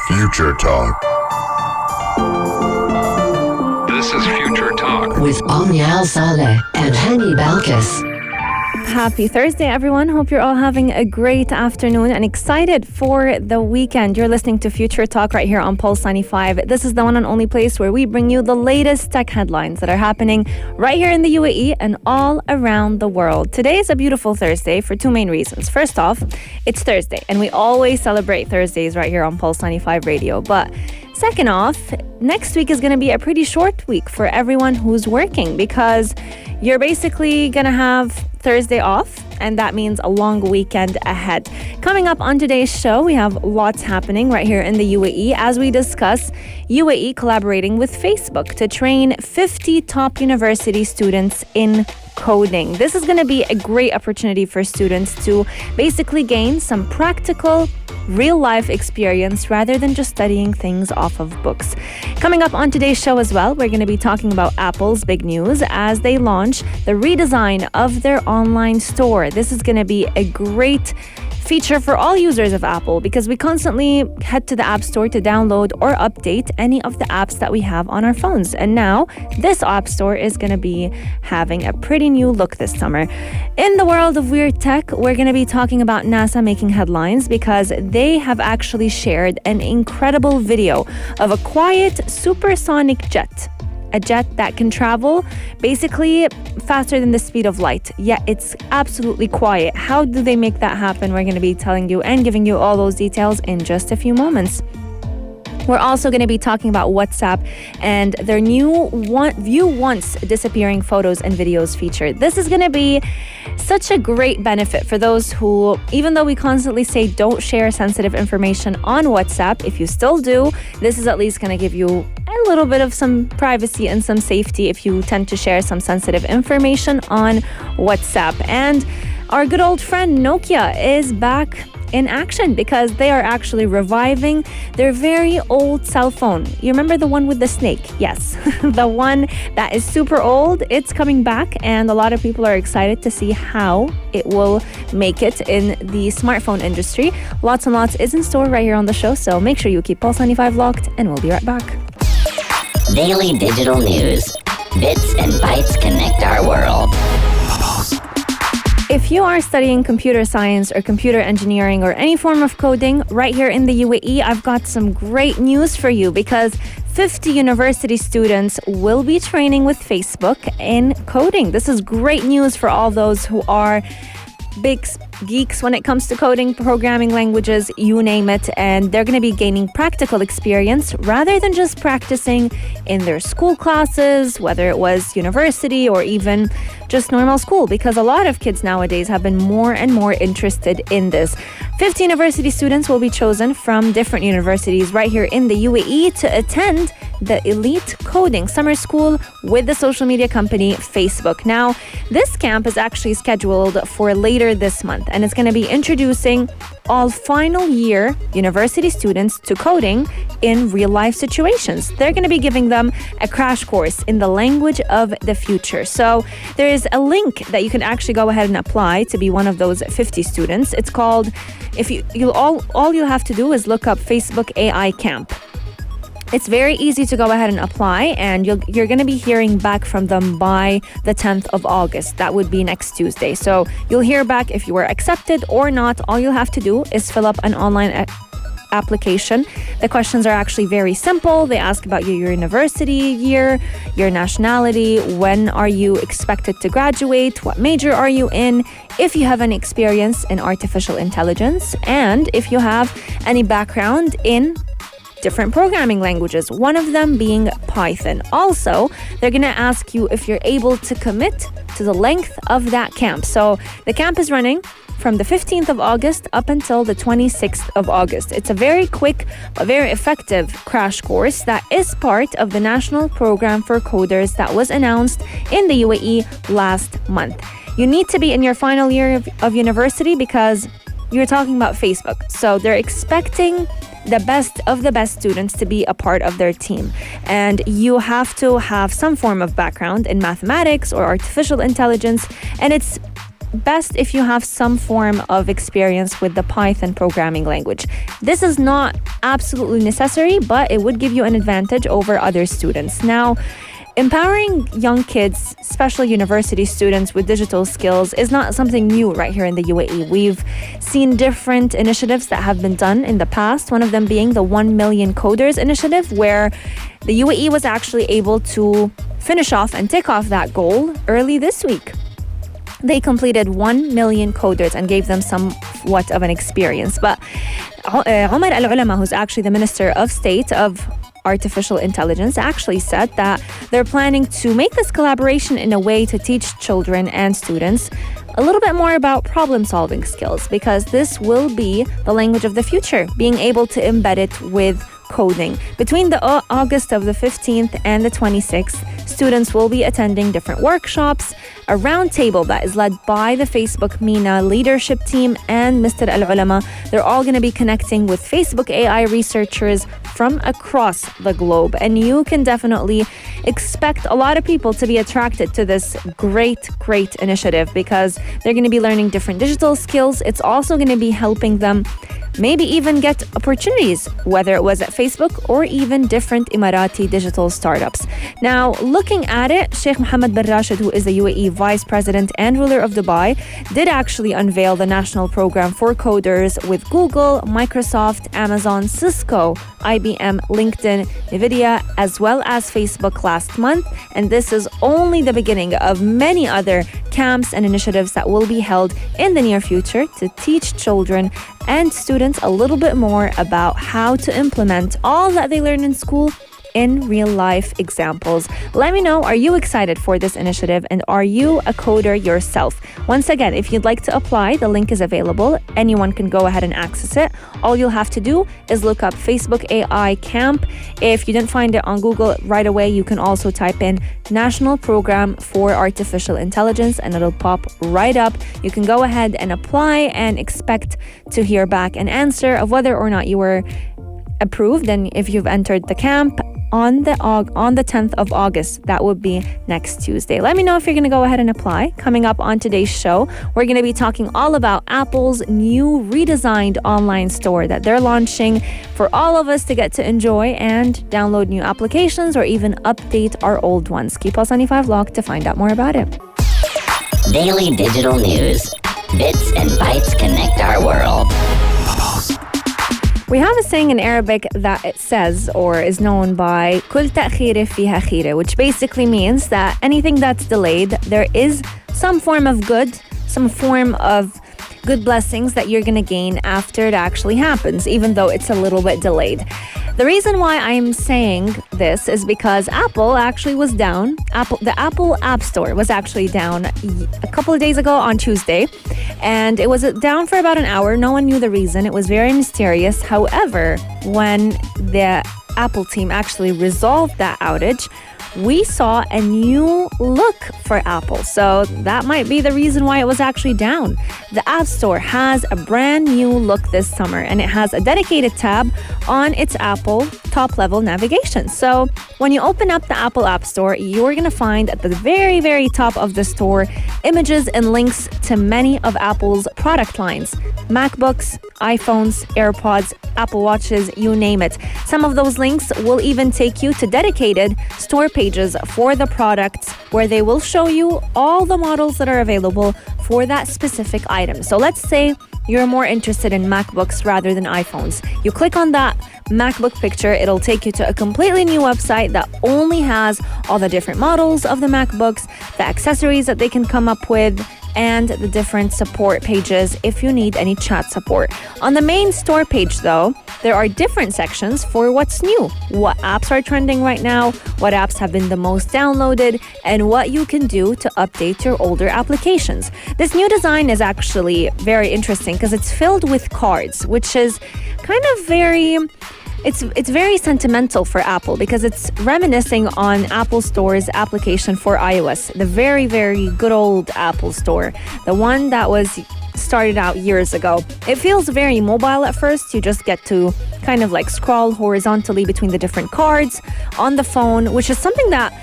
Future Talk. This is Future Talk with Omnial Saleh and Hani Balkis. Happy Thursday, everyone. Hope you're all having a great afternoon and excited for the weekend. You're listening to Future Talk right here on Pulse 95. This is the one and only place where we bring you the latest tech headlines that are happening right here in the UAE and all around the world. Today is a beautiful Thursday for two main reasons. First off, it's Thursday, and we always celebrate Thursdays right here on Pulse 95 Radio. But second off, next week is going to be a pretty short week for everyone who's working because you're basically going to have Thursday off, and that means a long weekend ahead. Coming up on today's show, we have lots happening right here in the UAE as we discuss UAE collaborating with Facebook to train 50 top university students in coding. This is going to be a great opportunity for students to basically gain some practical real-life experience rather than just studying things off of books. Coming up on today's show as well, we're going to be talking about Apple's big news as they launch the redesign of their online store. This is going to be a great feature for all users of Apple because we constantly head to the App Store to download or update any of the apps that we have on our phones. And now this App Store is going to be having a pretty new look this summer. In the world of weird tech, we're going to be talking about NASA making headlines because they have actually shared an incredible video of a quiet supersonic jet. A jet that can travel basically faster than the speed of light, yet it's absolutely quiet. How do they make that happen? We're going to be telling you and giving you all those details in just a few moments. We're also going to be talking about WhatsApp and their new view once disappearing photos and videos feature. This is going to be such a great benefit for those who, even though we constantly say don't share sensitive information on WhatsApp, if you still do, this is at least going to give you a little bit of some privacy and some safety if you tend to share some sensitive information on WhatsApp. And our good old friend Nokia is back in action because they are actually reviving their very old cell phone. You remember the one with the snake? Yes, the one that is super old. It's coming back and a lot of people are excited to see how it will make it in the smartphone industry. Lots and lots is in store right here on the show, so make sure you keep Pulse 95 locked and we'll be right back. Daily digital news. Bits and bytes connect our world. If you are studying computer science or computer engineering or any form of coding right here in the UAE, I've got some great news for you because 50 university students will be training with Facebook in coding. This is great news for all those who are big geeks when it comes to coding, programming languages, you name it, and they're going to be gaining practical experience rather than just practicing in their school classes, whether it was university or even just normal school, because a lot of kids nowadays have been more and more interested in this. 50 university students will be chosen from different universities right here in the UAE to attend the Elite Coding Summer School with the social media company Facebook. Now, this camp is actually scheduled for later this month, and it's going to be introducing all final year university students to coding in real life situations. They're going to be giving them a crash course in the language of the future. So there is a link that you can actually go ahead and apply to be one of those 50 students. It's called, all you have to do is look up Facebook AI Camp. It's very easy to go ahead and apply, and you're going to be hearing back from them by the 10th of August. That would be next Tuesday. So you'll hear back if you were accepted or not. All you'll have to do is fill up an online application. The questions are actually very simple. They ask about your university year, your nationality, when are you expected to graduate, what major are you in, if you have any experience in artificial intelligence, and if you have any background in different programming languages, one of them being Python. Also, they're going to ask you if you're able to commit to the length of that camp. So the camp is running from the 15th of August up until the 26th of August. It's a very quick, but very effective crash course that is part of the National Program for Coders that was announced in the UAE last month. You need to be in your final year of university because you're talking about Facebook. So they're expecting the best of the best students to be a part of their team. And you have to have some form of background in mathematics or artificial intelligence. And it's best if you have some form of experience with the Python programming language. This is not absolutely necessary, but it would give you an advantage over other students. Now, empowering young kids, especially university students, with digital skills is not something new right here in the UAE. We've seen different initiatives that have been done in the past, one of them being the 1 Million Coders initiative, where the UAE was actually able to finish off and tick off that goal early this week. They completed 1 million coders and gave them somewhat of an experience. But Omar Al-Ulama, who's actually the Minister of State of Artificial Intelligence, actually said that they're planning to make this collaboration in a way to teach children and students a little bit more about problem-solving skills, because this will be the language of the future, being able to embed it with coding. Between the August of the 15th and the 26th, students will be attending different workshops, a roundtable that is led by the Facebook MENA leadership team and Mr. Al-Ulama. They're all going to be connecting with Facebook AI researchers from across the globe. And you can definitely expect a lot of people to be attracted to this great initiative, because they're going to be learning different digital skills. It's also going to be helping them maybe even get opportunities, whether it was at Facebook or even different Emirati digital startups. Now, looking at it, Sheikh Mohammed bin Rashid, who is the UAE Vice President and ruler of Dubai, did actually unveil the national program for coders with Google, Microsoft, Amazon, Cisco, IBM, LinkedIn, NVIDIA, as well as Facebook last month. And this is only the beginning of many other camps and initiatives that will be held in the near future to teach children and students a little bit more about how to implement all that they learn in school in real life examples. Let me know, are you excited for this initiative, and are you a coder yourself? Once again, if you'd like to apply, the link is available. Anyone can go ahead and access it. All you'll have to do is look up Facebook AI Camp. If you didn't find it on Google right away, you can also type in National Program for Artificial Intelligence and it'll pop right up. You can go ahead and apply and expect to hear back an answer of whether or not you were approved, and if you've entered the camp on the 10th of August. That would be next Tuesday. Let me know if you're going to go ahead and apply. Coming up on today's show, we're going to be talking all about Apple's new redesigned online store that they're launching for all of us to get to enjoy and download new applications or even update our old ones. Keep Pulse 95 locked to find out more about it. Daily digital news. Bits and bytes connect our world. We have a saying in Arabic that it says, or is known by كل تأخير فيها خير, which basically means that anything that's delayed, there is some form of good, some form of good blessings that you're going to gain after it actually happens, even though it's a little bit delayed. The reason why I'm saying this is because Apple actually was down. The Apple App Store was actually down a couple of days ago on Tuesday, and it was down for about an hour. No one knew the reason. It was very mysterious. However, when the Apple team actually resolved that outage, we saw a new look for Apple. So that might be the reason why it was actually down. The App Store has a brand new look this summer, and it has a dedicated tab on its Apple top-level navigation. So when you open up the Apple App Store, you're going to find at the very, very top of the store images and links to many of Apple's product lines. MacBooks, iPhones, AirPods, Apple Watches, you name it. Some of those links will even take you to dedicated store pages for the products, where they will show you all the models that are available for that specific item. So let's say you're more interested in MacBooks rather than iPhones. You click on that MacBook picture, it'll take you to a completely new website that only has all the different models of the MacBooks, the accessories that they can come up with, and the different support pages if you need any chat support. On the main store page, though, there are different sections for what's new, what apps are trending right now, what apps have been the most downloaded, and what you can do to update your older applications. This new design is actually very interesting because it's filled with cards, which is kind of It's very sentimental for Apple because it's reminiscing on Apple Store's application for iOS, the very, very good old Apple Store, the one that was started out years ago. It feels very mobile at first. You just get to kind of like scroll horizontally between the different cards on the phone, which is something that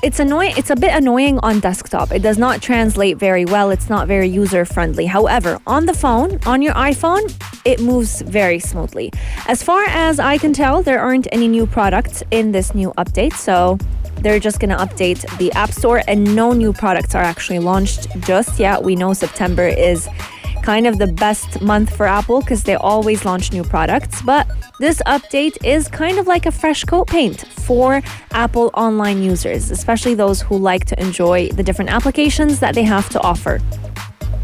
it's annoying. It's a bit annoying on desktop. It does not translate very well. It's not very user friendly. However, on the phone, on your iPhone, it moves very smoothly. As far as I can tell, there aren't any new products in this new update. So they're just going to update the App Store, and no new products are actually launched just yet. We know September is kind of the best month for Apple because they always launch new products. But this update is kind of like a fresh coat paint for Apple online users, especially those who like to enjoy the different applications that they have to offer.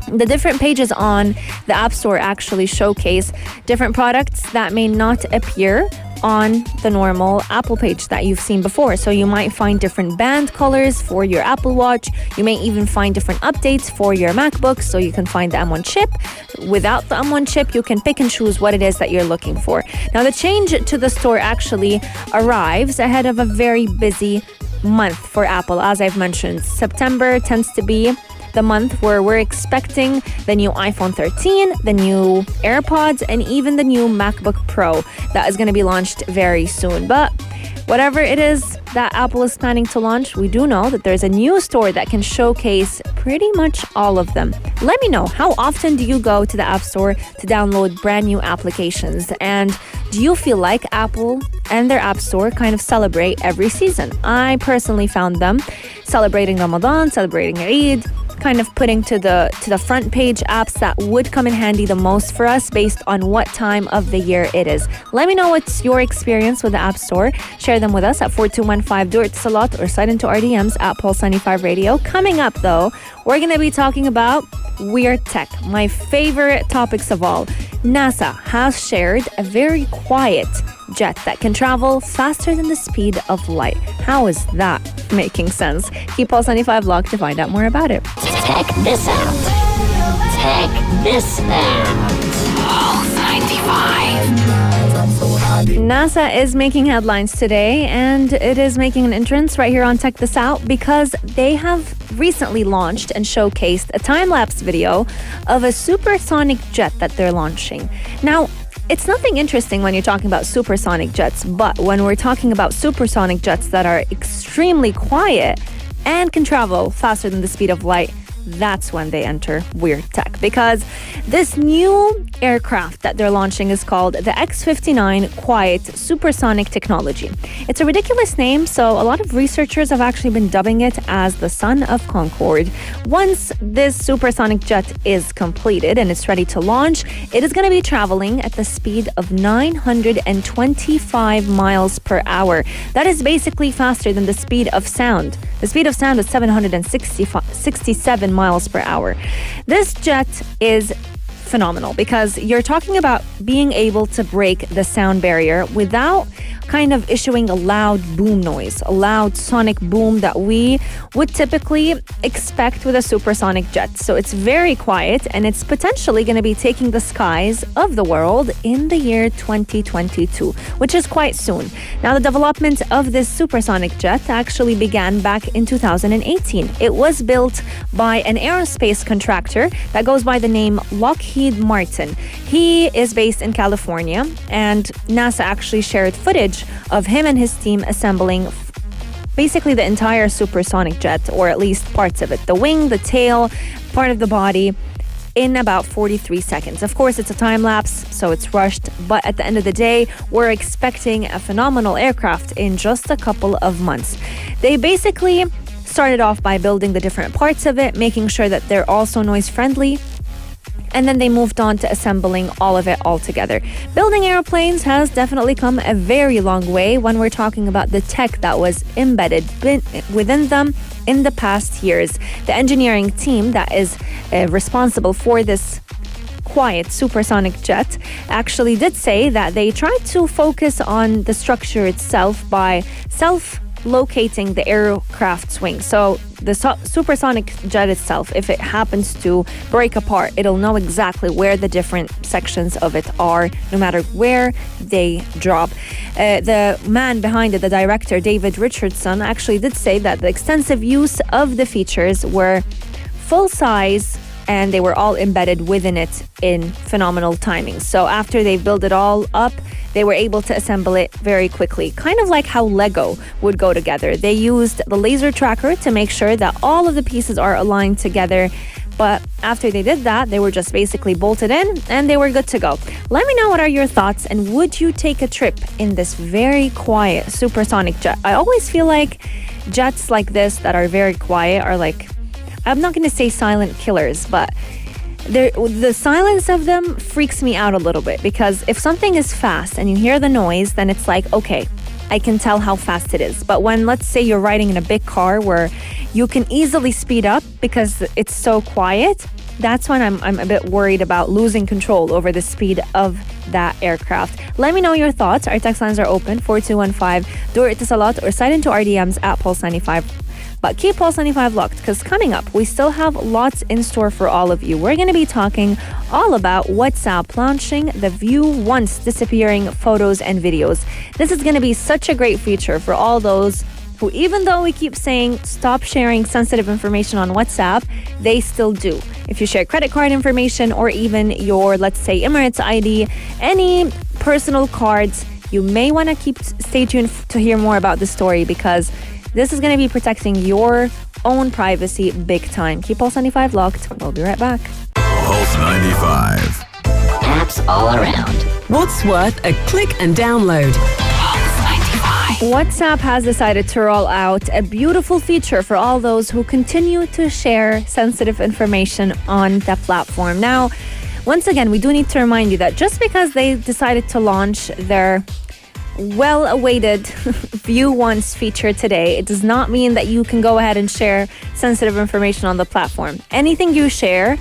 The different pages on the App Store actually showcase different products that may not appear on the normal Apple page that you've seen before. So you might find different band colors for your Apple Watch. You may even find different updates for your MacBook. So you can find the M1 chip. Without the M1 chip, you can pick and choose what it is that you're looking for. Now, the change to the store actually arrives ahead of a very busy month for Apple. As I've mentioned, September tends to be the month where we're expecting the new iPhone 13, the new AirPods, and even the new MacBook Pro that is going to be launched very soon. But whatever it is that Apple is planning to launch, we do know that there's a new store that can showcase pretty much all of them. Let me know, how often do you go to the App Store to download brand new applications? And do you feel like Apple and their App Store kind of celebrate every season? I personally found them celebrating Ramadan, celebrating Eid, kind of putting to the front page apps that would come in handy the most for us based on what time of the year it is. Let me know what's your experience with the App Store. Share them with us at 4215 Do It Salat or slide into our DMs at Pulse95 Radio. Coming up though, we're going to be talking about weird tech, my favorite topics of all. NASA has shared a very quiet jet that can travel faster than the speed of light. How is that making sense? Keep Pulse 95 locked to find out more about it. Check this out. Check this out. Pulse 95. NASA is making headlines today, and it is making an entrance right here on Check This Out because they have recently launched and showcased a time-lapse video of a supersonic jet that they're launching. Now, it's nothing interesting when you're talking about supersonic jets, but when we're talking about supersonic jets that are extremely quiet and can travel faster than the speed of light, that's when they enter weird tech. Because this new aircraft that they're launching is called the X-59 Quiet Supersonic Technology. It's a ridiculous name, so a lot of researchers have actually been dubbing it as the Son of Concorde. Once this supersonic jet is completed and it's ready to launch, it is going to be traveling at the speed of 925 miles per hour. That is basically faster than the speed of sound. The speed of sound is 767 miles per hour. This jet is phenomenal because you're talking about being able to break the sound barrier without kind of issuing a loud boom noise, a loud sonic boom that we would typically expect with a supersonic jet. So it's very quiet, and it's potentially going to be taking the skies of the world in the year 2022, which is quite soon. Now, the development of this supersonic jet actually began back in 2018. It was built by an aerospace contractor that goes by the name Lockheed Martin. He is based in California, and NASA actually shared footage of him and his team assembling basically the entire supersonic jet, or at least parts of it, the wing, the tail, part of the body, in about 43 seconds. Of course, it's a time lapse, so it's rushed, but at the end of the day, we're expecting a phenomenal aircraft in just a couple of months. They basically started off by building the different parts of it, making sure that they're also noise friendly, and then they moved on to assembling all of it all together. Building airplanes has definitely come a very long way when we're talking about the tech that was embedded within them in the past years. The engineering team that is responsible for this quiet supersonic jet actually did say that they tried to focus on the structure itself by locating the aircraft's wing. So the supersonic jet itself, if it happens to break apart, it'll know exactly where the different sections of it are, no matter where they drop. The man behind it, the director, David Richardson, actually did say that the extensive use of the features were full size and they were all embedded within it in phenomenal timing. So after they build it all up, they were able to assemble it very quickly. Kind of like how Lego would go together. They used the laser tracker to make sure that all of the pieces are aligned together. But after they did that, they were just basically bolted in and they were good to go. Let me know what are your thoughts, and would you take a trip in this very quiet supersonic jet? I always feel like jets like this that are very quiet are like, I'm not going to say silent killers, but the silence of them freaks me out a little bit, because if something is fast and you hear the noise, then it's like, okay, I can tell how fast it is. But when, let's say, you're riding in a big car where you can easily speed up because it's so quiet, that's when I'm a bit worried about losing control over the speed of that aircraft. Let me know your thoughts. Our text lines are open, 4215, do it a lot, or slide into our DMs at Pulse95. But keep Pulse95 locked, because coming up, we still have lots in store for all of you. We're going to be talking all about WhatsApp launching the view once disappearing photos and videos. This is going to be such a great feature for all those who, even though we keep saying stop sharing sensitive information on WhatsApp, they still do. If you share credit card information or even your, let's say, Emirates ID, any personal cards, you may want to stay tuned to hear more about the story, because this is going to be protecting your own privacy big time. Keep Pulse 95 locked. We'll be right back. Pulse 95. Apps all around. What's worth a click and download? WhatsApp has decided to roll out a beautiful feature for all those who continue to share sensitive information on the platform. Now, once again, we do need to remind you that just because they decided to launch their well-awaited View Once feature today, it does not mean that you can go ahead and share sensitive information on the platform. Anything you share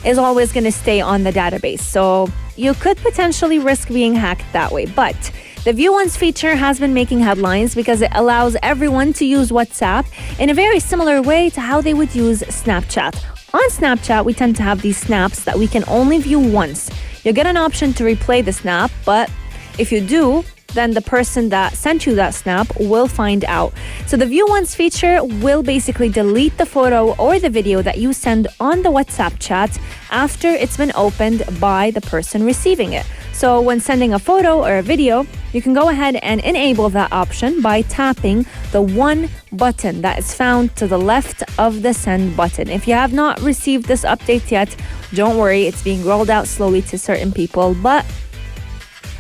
is always going to stay on the database, so you could potentially risk being hacked that way. But the View Once feature has been making headlines because it allows everyone to use WhatsApp in a very similar way to how they would use Snapchat. On Snapchat, we tend to have these snaps that we can only view once. You get an option to replay the snap, but if you do, then the person that sent you that snap will find out. So the View Once feature will basically delete the photo or the video that you send on the WhatsApp chat after it's been opened by the person receiving it. So when sending a photo or a video, you can go ahead and enable that option by tapping the one button that is found to the left of the send button. If you have not received this update yet, don't worry, it's being rolled out slowly to certain people, but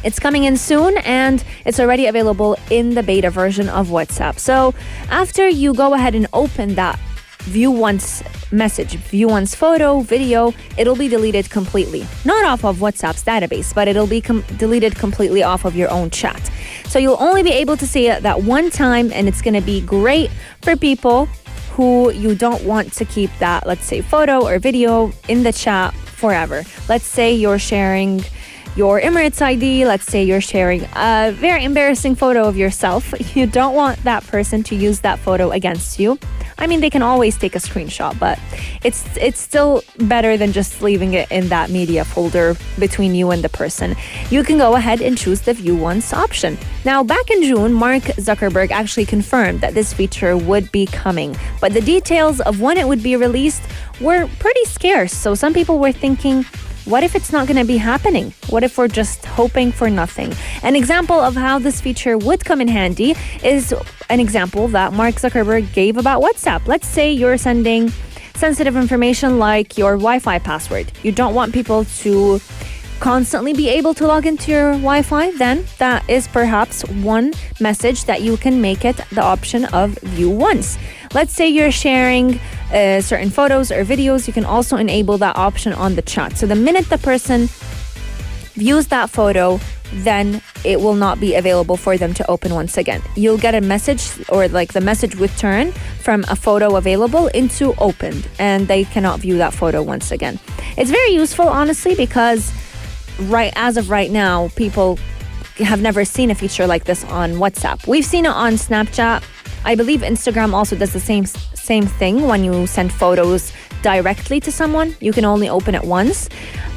it's coming in soon, and it's already available in the beta version of WhatsApp. So after you go ahead and open that View Once message, View Once photo, video, it'll be deleted completely. Not off of WhatsApp's database, but it'll be deleted completely off of your own chat. So you'll only be able to see it that one time, and it's going to be great for people who you don't want to keep that, let's say, photo or video in the chat forever. Let's say you're sharing your Emirates ID, let's say you're sharing a very embarrassing photo of yourself. You don't want that person to use that photo against you. I mean, they can always take a screenshot, but it's still better than just leaving it in that media folder between you and the person. You can go ahead and choose the View Once option. Now, back in June, Mark Zuckerberg actually confirmed that this feature would be coming, but the details of when it would be released were pretty scarce. So some people were thinking, what if it's not going to be happening? What if we're just hoping for nothing? An example of how this feature would come in handy is an example that Mark Zuckerberg gave about WhatsApp. Let's say you're sending sensitive information like your Wi-Fi password. You don't want people to constantly be able to log into your Wi-Fi, then that is perhaps one message that you can make it the option of View Once. Let's say you're sharing certain photos or videos, you can also enable that option on the chat. So the minute the person views that photo, then it will not be available for them to open once again. You'll get a message, or like the message would turn from a photo available into opened, and they cannot view that photo once again. It's very useful, honestly, because as of right now, people have never seen a feature like this on WhatsApp. We've seen it on Snapchat. I believe Instagram also does the same thing. When you send photos directly to someone, you can only open it once.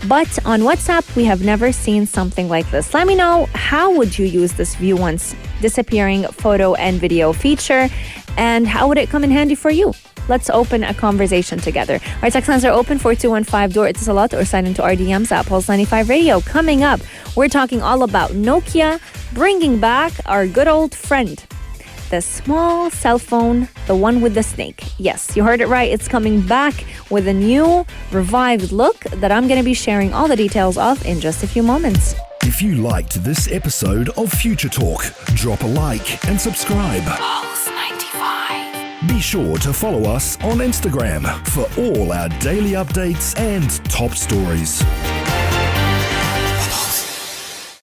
But on WhatsApp, we have never seen something like this. Let me know, how would you use this View Once disappearing photo and video feature, and how would it come in handy for you? Let's open a conversation together. Our text lines are open 4215 door Itisalat or sign into our DMs at Pulse 95 Radio. Coming up, we're talking all about Nokia bringing back our good old friend. The small cell phone, the one with the snake. Yes, you heard it right. It's coming back with a new, revived look that I'm going to be sharing all the details of in just a few moments. If you liked this episode of Future Talk, drop a like and subscribe. Pulse 95. Be sure to follow us on Instagram for all our daily updates and top stories.